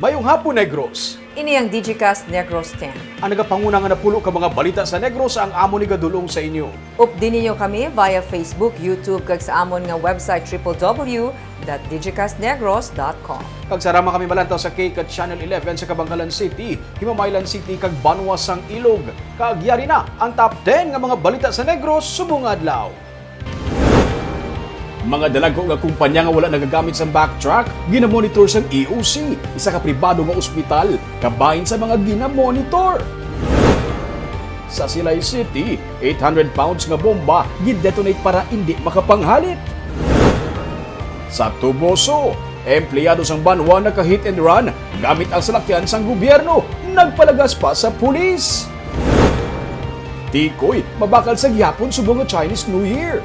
Mayong hapon, Negros. Ini ang Digicast Negros X. Ang nagapanguna nga napulo ka mga balita sa Negros ang amo ni gadulong sa inyo. Updin ninyo kami via Facebook, YouTube, kag sa amon nga website www.digicastnegros.com. Kag sarama kami malantaw sa Cake at Channel 11 sa Kabangkalan City, Himamaylan City, kag Banwas sang Ilog. Kaagyari na ang top 10 nga mga balita sa Negros subong adlaw. Mga dalago nga kumpanya nga wala nagagamit sa backtrack, ginamonitor sang EOC, isa ka pribado nga ospital, kabahin sa mga ginamonitor. Sa Silay City, 800 pounds nga bomba gidetonate para hindi makapanghalit. Sa Tuboso, empleyado sang Banwa naka-hit and run gamit ang salakyan sang gobyerno, nagpalagas pa sa pulis. Tikoy, mabakal sa gihapon subong nga Chinese New Year.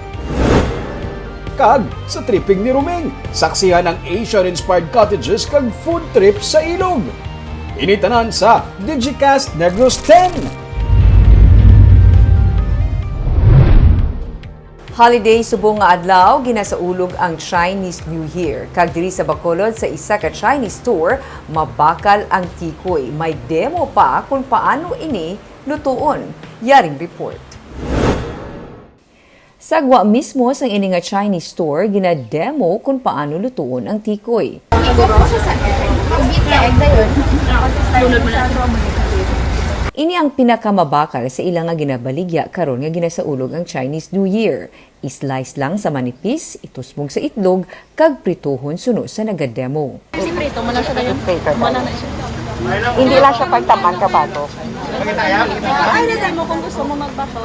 Kag sa tripping ni Rumeng, saksihan ang Asian-inspired cottages kag food trip sa ilog. Initanan sa Digicast Negros X. Holiday subong nga adlaw ginasaulog ang Chinese New Year. Kag diri sa Bacolod sa isa ka Chinese store, mabakal ang tikoy. May demo pa kung paano ini lutuon. Yaring report. Sagwa mismo sa ini nga Chinese store, gina-demo kung paano lutuon ang tikoy. Ini ang pinakamabakal sa ilang nga ginabaligya karon nga ginasaulog ang Chinese New Year. Islice lang sa manipis, itusmog sa itlog, kag prituhon suno sa nagademo. Si Prito, malang siya na yun. Malang na siya. Hindi lang siya pagtaman kabato. Ay, nasay mo kung gusto mo magbato.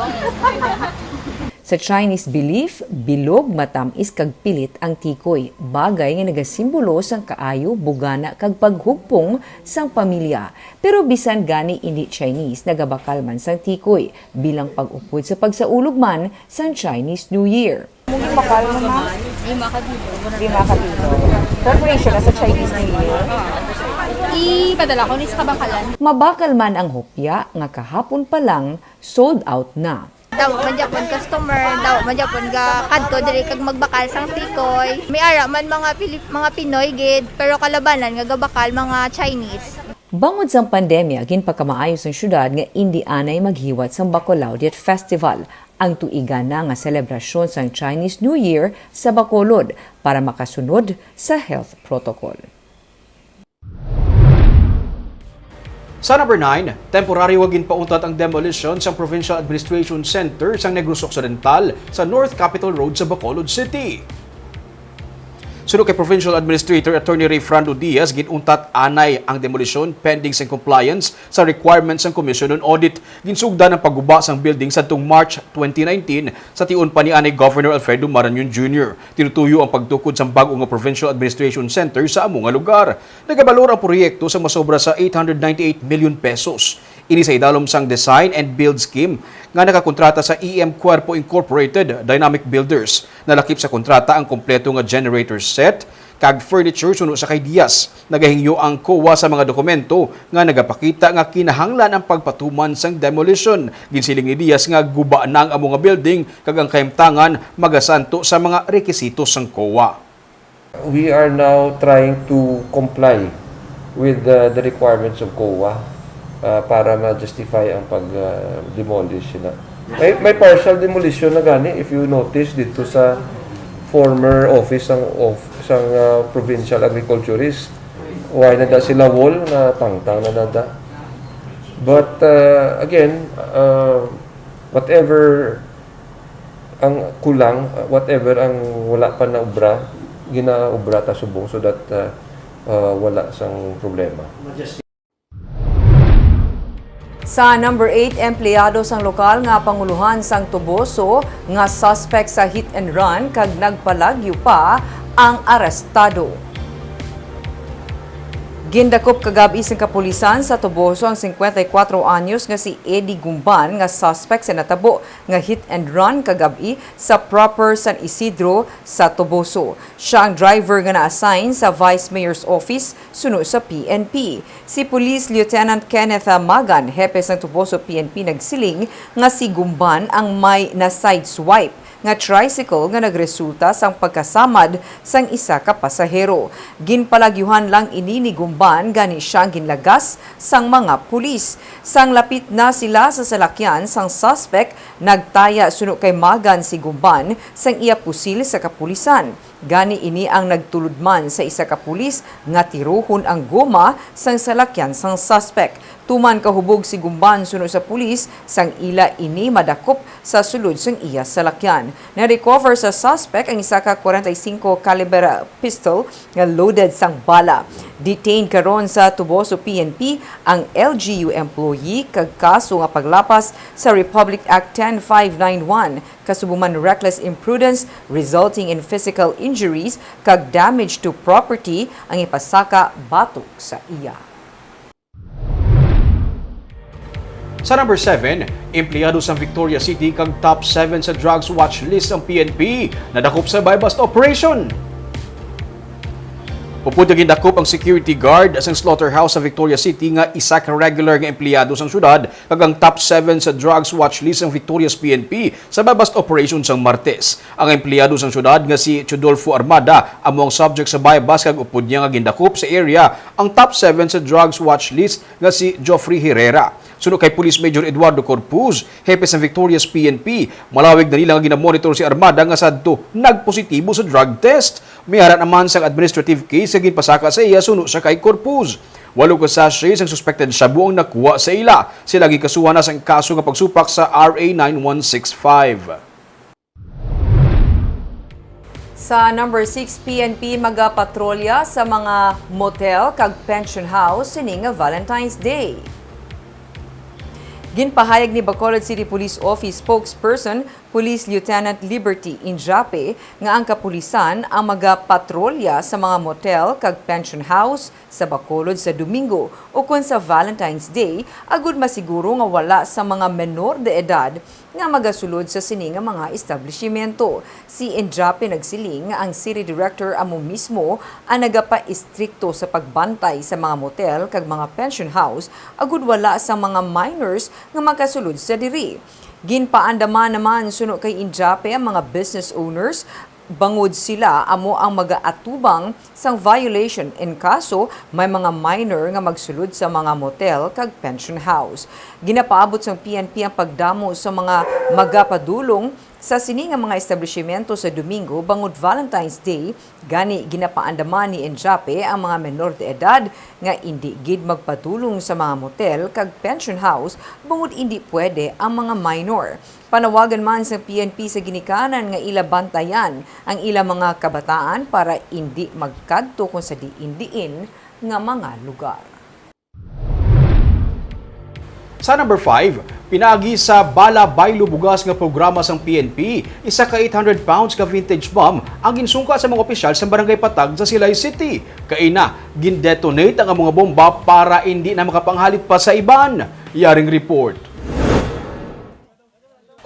Sa Chinese belief, bilog, matamis kag pilit ang tikoy, bagay nga nagasimbolo sang kaayo, bugana kag paghugpong sang pamilya. Pero bisan gani hindi Chinese, nagabakal man sang tikoy bilang pag-upod sa pagsaulog man sang Chinese New Year. Mungkin bakal mo na? Ay, makadito. Hindi makabilo. Preparation na sa Chinese New Year. Ipadala ko ni sa kabakalan. Mabakal man ang hopya nga kahapon pa lang sold out na. Daw man Japon customer, daw man Japon ga kadto diri kag magbakal sang tikoy. May ara man mga Pinoy gid, pero kalabanan nga gabakal mga Chinese. Bangod sang pandemya, ginpakamaayos ang syudad nga indi anay maghiwat sang Bacolod Yet Festival, ang tuigan na nga selebrasyon sang Chinese New Year sa Bacolod para makasunod sa health protocol. Sa number 9, temporary wagin pauntat ang demolition sa Provincial Administration Center sa Negros Occidental sa North Capitol Road sa Bacolod City. Sunod kay Provincial Administrator Attorney Ray Frando Diaz, ginuntat anay ang demolition pending sa compliance sa requirements ng Commission on Audit. Ginsugdan ang pagguba sang building sa March 2019 sa tiun pa ni anay Governor Alfredo Marañon Jr. Tinutuyo ang pagtukod sa bago nga Provincial Administration Center sa among nga lugar. Nagabalor ang proyekto sa masobra sa 898 million pesos. Ini sa idalom sang design and build scheme nga nakakontrata sa EM Cuerpo Incorporated Dynamic Builders. Nalakip sa kontrata ang kompleto nga generator set kag furniture suno sa kay Diaz. Nagahingyo ang COA sa mga dokumento nga nagapakita nga kinahanglan ang pagpatuman sang demolition. Ginsiling ni Diaz nga guba na ang amo nga building kag ang kahimtangan magasanto sa mga rekisito sang COA. We are now trying to comply with the requirements of COA. Para ma-justify ang pag-demolish na. May partial demolition na gani, if you notice dito sa former office ng provincial agriculturist. Why na da sila wall na tangtang na nada. But again, whatever ang kulang, whatever ang wala pa na ubra, ginaubra ta subong so that wala sang problema. Sa number 8, empleyado sang lokal nga panguluhan sang Tuboso nga suspect sa hit and run kag nagpalagyo pa ang arestado. Gindakop kagabi sa kapulisan sa Tuboso ang 54 anyos nga si Eddie Gumban nga suspect sa natabo nga hit and run kagabi sa proper San Isidro sa Tuboso. Siya ang driver nga na-assign sa Vice Mayor's Office suno sa PNP. Si Police Lieutenant Kenneth Magan, hepe sa Tuboso PNP, nagsiling nga si Gumban ang may na sideswipe nga tricycle nga nagresulta sang pagkasamad sang isa ka pasahero. Ginpalagyuhan lang ini ni Gumban gani siyang ginlagas sang mga pulis. Sang lapit na sila sa salakyan sang suspect, nagtaya suno kay magan si Gumban sang iya pusil sa kapulisan. Gani ini ang nagtuludman sa isa ka pulis nga tiruhon ang goma sang salakyan sang suspect. Tuman kahubog si Gumban suno sa pulis sang ila ini madakop sa sulod sang iya salakyan. Na-recover sa suspect ang isa ka 45 caliber pistol nga loaded sang bala. Detained karon sa Tuboso PNP ang LGU employee kag kaso nga paglapas sa Republic Act 10591 kasubuman reckless imprudence resulting in physical injuries kag damage to property ang ipasaka batok sa iya. Sa number 7, empleyado sa Victoria City kag top 7 sa drugs watch list ang PNP nadakop sa buy-bust operation. Puputugin dakop ang security guard sa slaughterhouse sa Victoria City nga isa ka regular nga empleyado sa syudad kag ang top 7 sa drugs watch list ng Victoria's PNP sa buy-bust operation sang Martes. Ang empleyado sa syudad nga si Chodolfo Armada amo ang subject sa buy-bust kag upod niya nga gindakop sa area ang top 7 sa drugs watch list nga si Geoffrey Herrera. Suno kay Police Major Eduardo Corpuz, hepe sa Victoria's PNP, malawig na nila nga ginamonitor si Armada nga sadto nagpositibo sa drug test. May haran naman sa administrative case sa ginpasaka sa iya suno sa kay Corpuz. 8 ka sachets ang suspected shabu ang nakuha sa ila. Sila gikasuhan na sa kaso nga pagsupak sa RA 9165. Sa number 6, PNP magapatrolya sa mga motel kag pension house sining nga Valentine's Day. Ginpahayag ni Bacolod City Police Office spokesperson Police Lieutenant Liberty Injape nga ang kapulisan ang magapatrolya sa mga motel kag pension house sa Bacolod sa Domingo o kung sa Valentine's Day agud masiguro nga wala sa mga menor de edad nga magasulod sa sini nga mga establishmento. Si Injape nagsiling nga ang City Director amo mismo ang nagapa-istrikto sa pagbantay sa mga motel kag mga pension house agud wala sa mga minors nga makasulod sa diri. Ginpaandaman naman suno kay Injape ang mga business owners bangod sila amo ang mag-aatubang sang violation in kaso may mga minor nga magsulod sa mga motel kag pension house. Ginapaabot sang PNP ang pagdamo sa mga magapadulong sa sini nga mga establishmento sa Domingo bangod Valentine's Day. Gani ginapaandaman ni Injape ang mga menor de edad nga indi gid magpadulong sa mga motel kag pension house bangod indi pwede ang mga minor. Panawagan man sa PNP sa ginikanan nga ila bantayan ang ila mga kabataan para indi magkadto kung sa diin-diin nga mga lugar. Sa number 5, pinagi sa Bala Baylo Bugas nga programa sang PNP, isa ka 800 pounds ka vintage bomb ang ginsungka sa mga opisyal sa Barangay Patag sa Silay City. Kaina, gindetonate ang mga bomba para hindi na makapanghalit pa sa iban. Yaring report.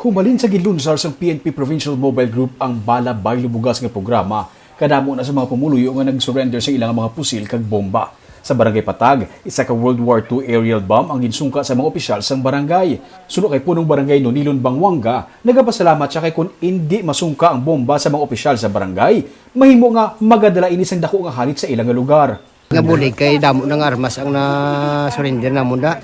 Humalin sa gilunsar sang PNP Provincial Mobile Group ang Bala Baylo Bugas nga programa. Kadamo na sa mga pumuluyo nga nag-surrender sa ilang mga pusil kag bomba. Sa Barangay Patag, isa ka World War II aerial bomb ang ginsungka sa mga opisyal sang barangay. Suno kay punong barangay Nonilon Bangwanga, nagapasalamat siya kay kung hindi masungka ang bomba sa mga opisyal sa barangay, mahimo nga magadala ini sang dako nga halit sa ilang lugar. Nga bulig kay damo ng armas ang na-surrender na muna.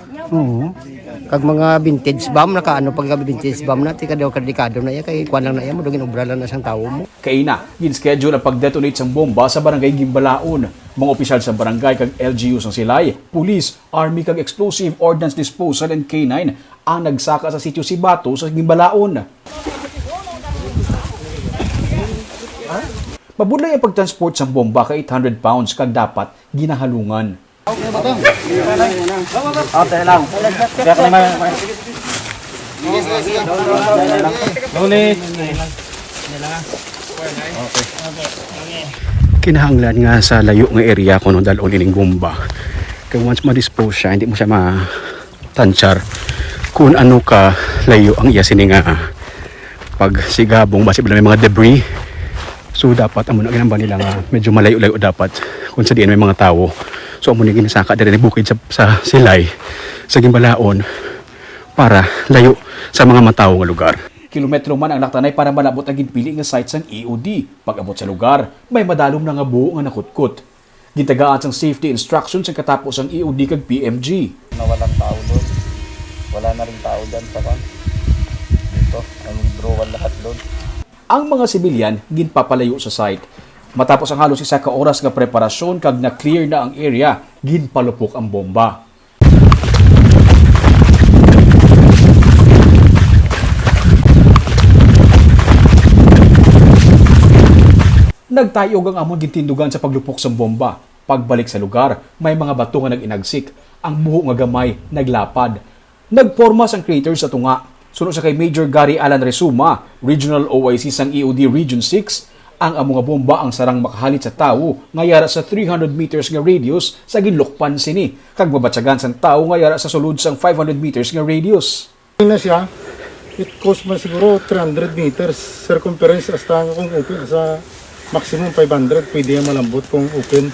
Kag mga vintage bomb, nakaano pag vintage bomb na, tika daw kadikado na iya, kay kuwan lang na iya, mudugin obra lang na sang tao mo. Kaina, gin-schedule ang pag-detonate sang bomba sa barangay Gimbalaon. Mga opisyal sa barangay kag LGU sang Silay, Police, Army kag Explosive Ordnance Disposal and K9 ang nagsaka sa sitio Sibato sa Gimbalaon. Mabudlay ang pagtransport sang bomba ka 800 pounds kag dapat ginahalungan. Kinahanglan nga sa layo nga area kuno dalon ining bomba. Kay once ma-dispose siya, hindi mo siya matansyar kung ano ka layo ang iya sini nga pagsigabong basi may mga debris. So dapat amo na ginamba nila nga medyo malayo-layo dapat kung sa diin may mga tao. So amo ni ginasaka diri bukid sa Silay sa Gimbalaon para layo sa mga matawo nga lugar. kilometro man ang naktanay para malabot ang ginpili nga site sang EOD. Pag-abot sa lugar, may madalom na nga buo nga nakutkot. Gitagaan sang safety instructions ang katapos ang EOD kag PMG. Nawalang tao doon. Wala na rin tao dyan sa kan. Dito, ang withdrawal lahat doon. Ang mga sibilyan ginpapalayo sa site. Matapos ang halos 1 ka oras nga preparasyon kag na-clear na ang area, ginpalupok ang bomba. Nagtayog ang amon gintindugan sa paglupok sa bomba. Pagbalik sa lugar, may mga bato nga nag-inagsik. Ang buho nga gamay naglapad. Nagporma sang crater sa tunga. Sunod sa kay Major Gary Alan Resuma, Regional OIC sang EOD Region 6, ang among nga bomba ang sarang makahalit sa tawo nga yara sa 300 meters nga radius sa ginlukpan sini. Kag mabatsagan sang tawo nga yara sa sulod sang 500 meters nga radius. Na siya, it cost man siguro 300 meters circumference hasta kung open sa maximum 500 pwede yan malambot kung open.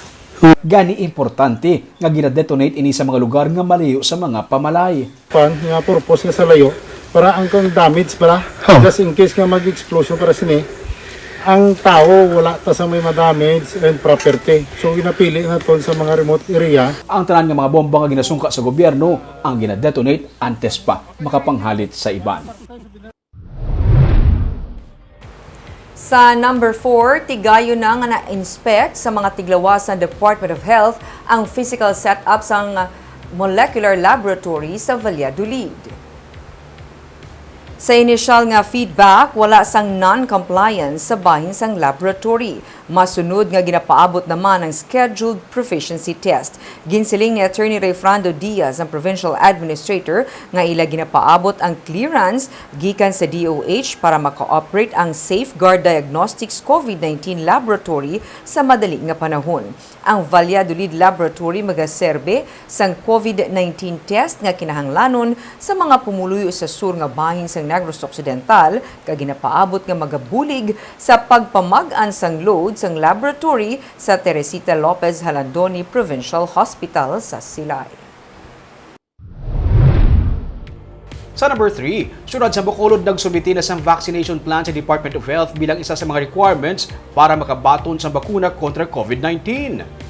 Gani importante nga ginadetonate ini sa mga lugar nga malayo sa mga pamalay. Nga purpose nga sa layo para ang kang damage para just in case nga mag-explosion para sini ang tao wala ta sa may madamage and property. So ginapili na ton sa mga remote area. Ang tanan nga mga bomba nga ginasungka sa gobyerno ang ginadetonate antes pa makapanghalit sa iban. Sa number 4, tigayo na nga na-inspect sa mga tiglawas ng Department of Health ang physical setup sa molecular laboratory sa Valladolid. Sa initial nga feedback, wala sang non-compliance sa bahin sang laboratory. Masunod nga ginapaabot naman ang scheduled proficiency test. Ginsiling ni Attorney Rayfrando Diaz, ang Provincial Administrator, nga ila ginapaabot ang clearance gikan sa DOH para maka-operate ang Safeguard Diagnostics COVID-19 Laboratory sa madali nga panahon. Ang Valladolid Laboratory magaserbe sang COVID-19 test nga kinahanglanon sa mga pumuluyo sa sur nga bahin sang Negros Occidental kag ginapaabot nga magabulig sa pagpamag-an sang load sang laboratory sa Teresita Lopez Halandoni Provincial Hospital sa Silay. Sa number 3, syudad sa Bacolod nagsubiti na sang vaccination plan sa Department of Health bilang isa sa mga requirements para makabaton sa bakuna kontra COVID-19.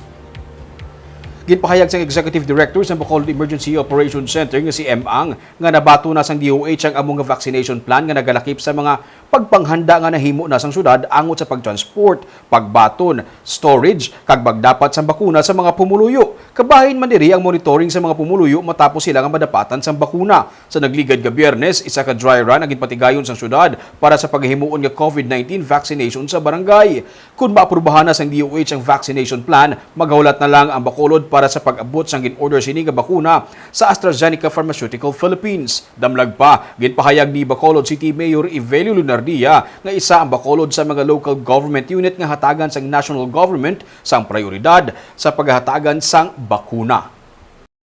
Ginpahayag sang Executive Director sa Bacolod Emergency Operations Center nga si M. Ang nga nabato na sang DOH ang among nga vaccination plan nga nagalakip sa mga pagpanghanda nga nahimo na sang syudad angot sa pagtransport, pagbaton, storage, kag bagdapat sa bakuna sa mga pumuluyo. Kabahin man diri ang monitoring sa mga pumuluyo matapos sila nga madapatan sang bakuna. Sa nagligad nga Biyernes, isa ka dry run ang ginpatigayon sang syudad para sa paghimuon nga COVID-19 vaccination sa barangay. Kung maaprubahan na sang DOH ang vaccination plan, maghulat na lang ang Bacolod para sa pag-abot sang gin-order sini nga bakuna sa AstraZeneca Pharmaceutical Philippines. Damlag pa, ginpahayag ni Bacolod City Mayor Evelio Lunardia nga isa ang Bacolod sa mga local government unit nga hatagan sang national government sang prioridad sa paghatagan sang bakuna.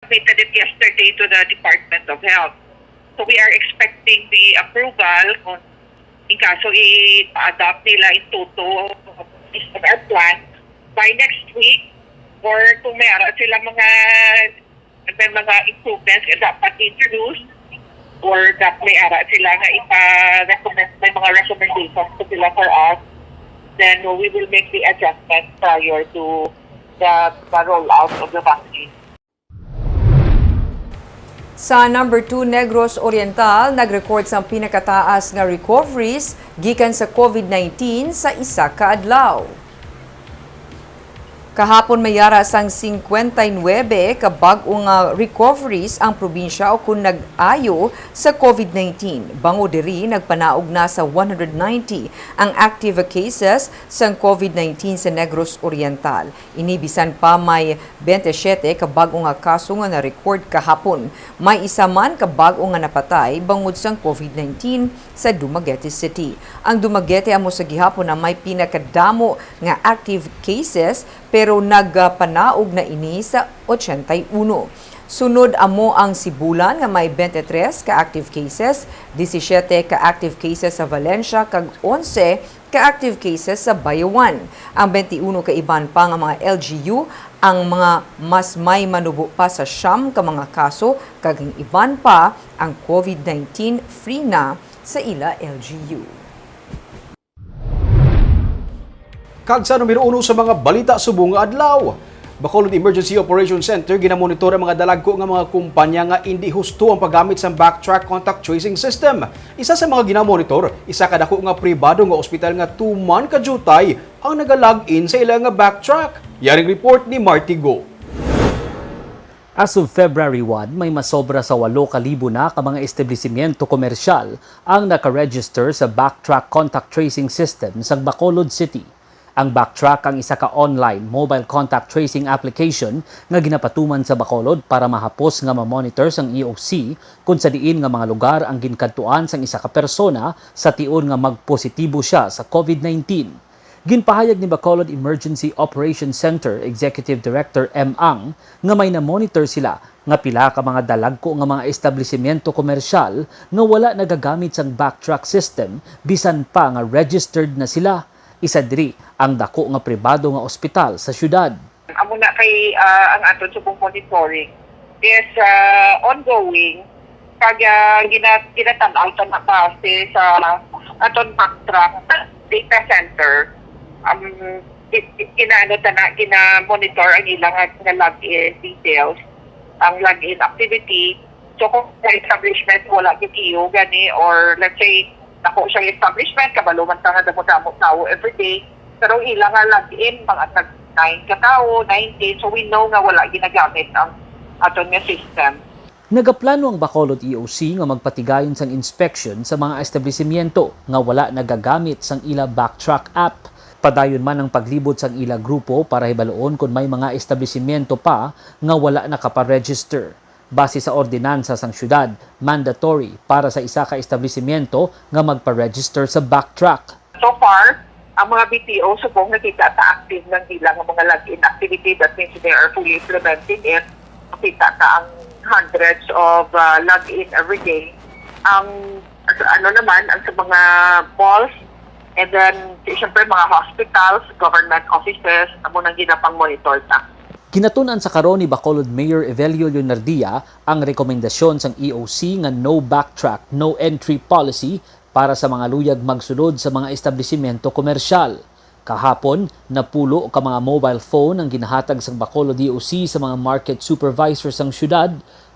Submitted it yesterday to the Department of Health. So we are expecting the approval kung in kaso i-adopt nila in toto of our plan by next week, or kung mayroon sila mga improvements na dapat introduce or dapat mayroon sila nga ipa-recommend, may mga recommendations to sila for us, then we will make the adjustment prior to the rollout of the vaccine. Sa number 2, Negros Oriental, nag-record sa pinakataas nga recoveries gikan sa COVID-19 sa isa ka adlaw. Kahapon mayara sang 59 ka bag-ong recoveries ang probinsya o kung nag-ayo sa COVID-19. Bango diri nagpanaog na sa 190 ang active cases sang COVID-19 sa Negros Oriental. Inibisan pa may 27 ka bag-ong kaso nga na-record kahapon. May isa man ka bag-ong napatay bangod sang COVID-19 sa Dumaguete City. Ang Dumaguete amo sa gihapon na may pinakadamo nga active cases pero nagpanaog na ini sa 81. Sunod amo ang Sibulan nga may 23 ka active cases, 17 ka active cases sa Valencia kag 11 ka active cases sa Bayawan. Ang 21 ka iban pa nga mga LGU ang mga mas may manubo pa sa siyam ka mga kaso kag ang iban pa ang COVID-19 free na sa ila LGU. Kag sa numero 1 sa mga balita subong nga adlaw. Bacolod Emergency Operations Center ginamonitor ang mga dalagko nga mga kumpanya nga hindi husto ang paggamit sa backtrack contact tracing system. Isa sa mga ginamonitor, isa kadako nga pribado nga ospital nga tuman ka jutay ang nagalog-in sa ilang nga backtrack. Yaring report ni Marty Go. As of February 1, may masobra sa 8,000 na ka mga establishmento komersyal ang nakaregister sa backtrack contact tracing system sa Bacolod City. Ang Backtrack ang isa ka online mobile contact tracing application nga ginapatuman sa Bacolod para mahapos nga ma-monitor sang EOC kung sa diin nga mga lugar ang ginkantuan sang isa ka persona sa tion nga magpositibo siya sa COVID-19. Ginpahayag ni Bacolod Emergency Operations Center Executive Director M. Ang nga may na-monitor sila nga pila ka mga dalagko nga mga establishmento komersyal nga wala nagagamit sang backtrack system bisan pa nga registered na sila. Isa diri ang dako nga pribado nga ospital sa syudad. Amo na kay ang aton subong monitoring is ongoing pag ginatanaw na base sa aton backtrack data center. Gina-monitor ang ilang nga login details, ang login activity. So kung sa establishment wala gitiyo gani or let's say ako siyang establishment, kabaluman ka nga damo-damo tao everyday. Pero ilang nga login, mga 9 katao, 19. So we know nga wala ginagamit ang aton nga system. Nagaplano ang Bacolod EOC nga magpatigayon sang inspection sa mga establishmento nga wala nagagamit sang ila backtrack app. Padayon man ang paglibot sang ila grupo para hibaloon kung may mga establishmento pa nga wala nakaparegister. Base sa ordinansa sang syudad, mandatory para sa isa ka establishmento nga magpa-register sa backtrack. So far, ang mga BTO subong nakita sa active ng ilang mga login activity. That means they are fully implementing it. Nakita ka ang hundreds of login every day. Ang naman, ang sa mga malls, and then siyempre mga hospitals, government offices, amo nang ginapang monitor ta. Kinatunan sa karon ni Bacolod Mayor Evelio Leonardia ang rekomendasyon sang EOC nga no backtrack, no entry policy para sa mga luyag magsulod sa mga establishmento komersyal. Kahapon, napulo ka mga mobile phone ang ginahatag sang Bacolod EOC sa mga market supervisors sang syudad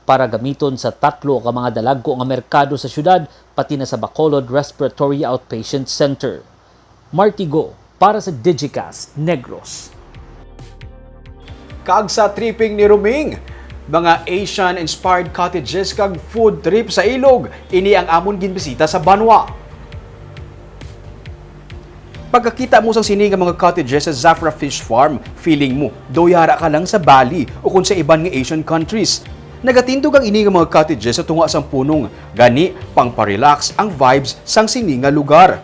para gamiton sa 3 ka mga dalagko nga merkado sa syudad pati na sa Bacolod Respiratory Outpatient Center. Marty Go para sa Digicast Negros. Kag sa tripping ni Ruming, mga Asian-inspired cottages kag food trip sa ilog, ini ang amon ginbisita sa Banwa. Pagkakita mo sang sini nga mga cottages sa Zafra Fish Farm, feeling mo, doyara ka lang sa Bali o kung sa iban nga Asian countries. Nagatindog ang ini nga mga cottages sa tunga sang punong, gani pang parelax ang vibes sang sini nga lugar.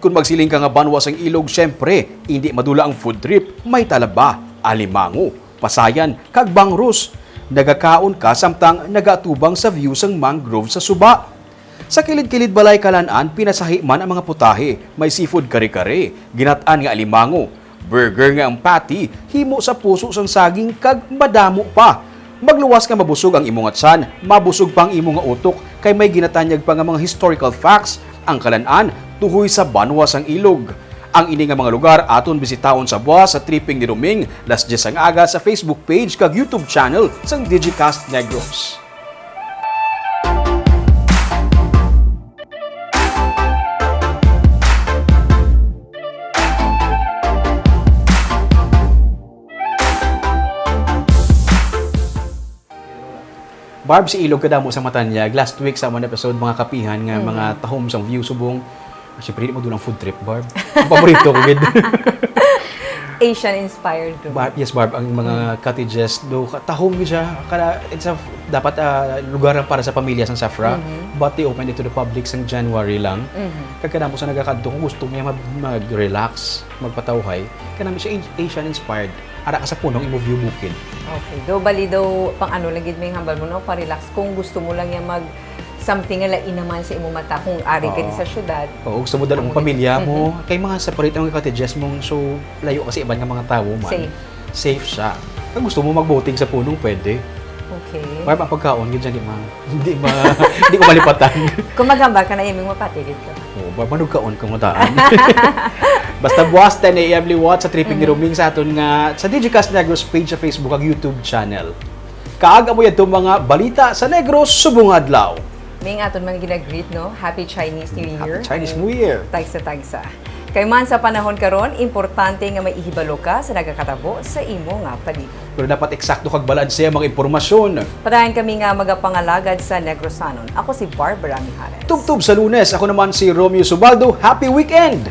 Kung magsiling ka nga Banwa sang ilog, syempre, hindi madula ang food trip, may talaba, alimango, pasayan, kag bangrus. Nagakaon ka samtang nagatubang sa view sang mangrove sa suba. Sa kilid-kilid balay kalanaan, pinasahi man ang mga putahe. May seafood kare-kare, ginataan nga alimango, burger nga ang patty, himo sa puso sang saging kag madamo pa. Magluwas ka mabusog ang imong atsan, mabusog pang imong nga utok kay may ginatanyag pa nga mga historical facts. Ang kalanaan, tuhoy sa Banwa sang ilog. Ang ini nga mga lugar aton bisitahon sa buwas sa tripping ni Ruming, las 10 ang aga sa Facebook page kag YouTube channel sang Digicast Negros. Barb, si ilog kadamo sa Matanyag. Last week sa mga episode, mga kapihan nga mga tahom sang view subong. Siyempre, hindi mo doon ang food trip, Barb. Ang paborito ko, gid. Asian-inspired. Barb, yes, Barb, ang mga cottages, do tahom siya. It's a, dapat lugar para sa pamilya sang Safra. But they opened it to the public sang January lang. Kagkadamo sa nagakadto, kung gusto niya mag-relax, magpatawhay, kanami siya Asian-inspired. Ara ka sa punong imo-view bukid. Okay. Do bali daw pang ano lang gid may hambal mo no, pa-relax kung gusto mo lang ya mag something nga lain naman sa imong mata kung ari ka di sa syudad. Oo, gusto mo dalawang pamilya mo. Kay mga separate ang mga cottages mong so layo kasi iban nga mga tao man. Safe. Safe siya. Kung gusto mo mag-boating sa punong, pwede. Okay. May pagkaon, yun dyan, hindi ko malipatan. Kung magamba ka na iming mapatigid ka. Oo, manog kaon kung mataan. Basta buwas 10 a.m. liwat sa tripping ni Roming sa aton nga sa Digicast Negros page sa Facebook ag YouTube channel. Kaaga mo itong mga balita sa Negros subong adlaw. May aton mga ginagreet, no? Happy Chinese New Year. Happy Chinese New Year. Tagsa-tagsa. Kay man sa panahon karon, importante nga may ihibalo ka sa nagakatabo sa imo nga paligid. Pero dapat eksakto kag balanse ang mga impormasyon. Padayon kami nga magapangalagad sa Negrosanon. Ako si Barbara Mijares. Tubtub sa Lunes, ako naman si Romeo Subaldo. Happy weekend!